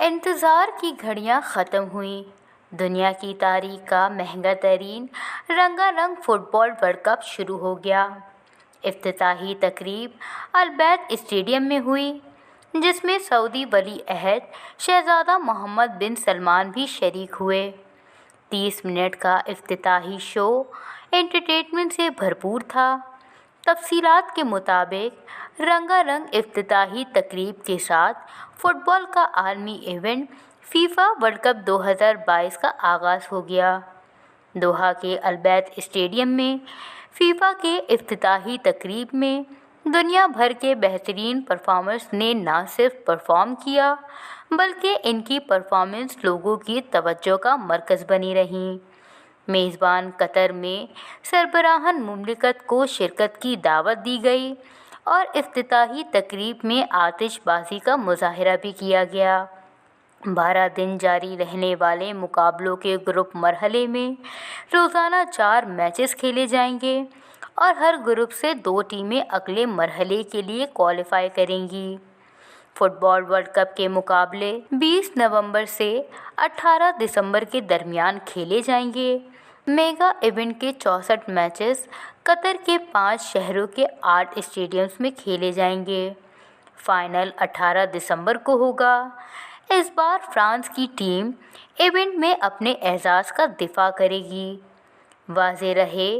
انتظار کی گھڑیاں ختم ہوئیں۔ دنیا کی تاریخ کا مہنگا ترین رنگا رنگ فٹ بال ورلڈ کپ شروع ہو گیا۔ افتتاحی تقریب البیت اسٹیڈیم میں ہوئی، جس میں سعودی ولی عہد شہزادہ محمد بن سلمان بھی شریک ہوئے۔ 30 منٹ کا افتتاحی شو انٹرٹینمنٹ سے بھرپور تھا۔ تفصیلات کے مطابق رنگا رنگ افتتاحی تقریب کے ساتھ فٹ بال کا عالمی ایونٹ فیفا ورلڈ کپ 2022 کا آغاز ہو گیا۔ دوحہ کے البیت اسٹیڈیم میں فیفا کے افتتاحی تقریب میں دنیا بھر کے بہترین پرفارمرز نے نہ صرف پرفارم کیا بلکہ ان کی پرفارمنس لوگوں کی توجہ کا مرکز بنی رہیں۔ میزبان قطر میں سربراہان مملکت کو شرکت کی دعوت دی گئی اور افتتاحی تقریب میں آتش بازی کا مظاہرہ بھی کیا گیا۔ 12 دن جاری رہنے والے مقابلوں کے گروپ مرحلے میں روزانہ 4 میچز کھیلے جائیں گے اور ہر گروپ سے 2 ٹیمیں اگلے مرحلے کے لیے کوالیفائی کریں گی۔ فٹ بال ورلڈ کپ کے مقابلے 20 نومبر سے 18 دسمبر کے درمیان کھیلے جائیں گے۔ میگا ایونٹ کے 64 میچز قطر کے 5 شہروں کے 8 اسٹیڈیمز میں کھیلے جائیں گے۔ فائنل 18 دسمبر کو ہوگا۔ اس بار فرانس کی ٹیم ایونٹ میں اپنے اعزاز کا دفاع کرے گی۔ واضح رہے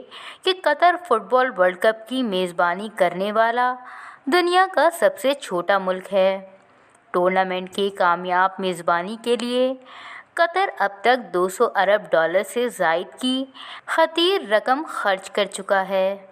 کہ قطر فٹ بال ورلڈ کپ کی میزبانی کرنے والا دنیا کا سب سے چھوٹا ملک ہے۔ ٹورنامنٹ کی کامیاب میزبانی کے لیے قطر اب تک $200 ارب سے زائد کی خطیر رقم خرچ کر چکا ہے۔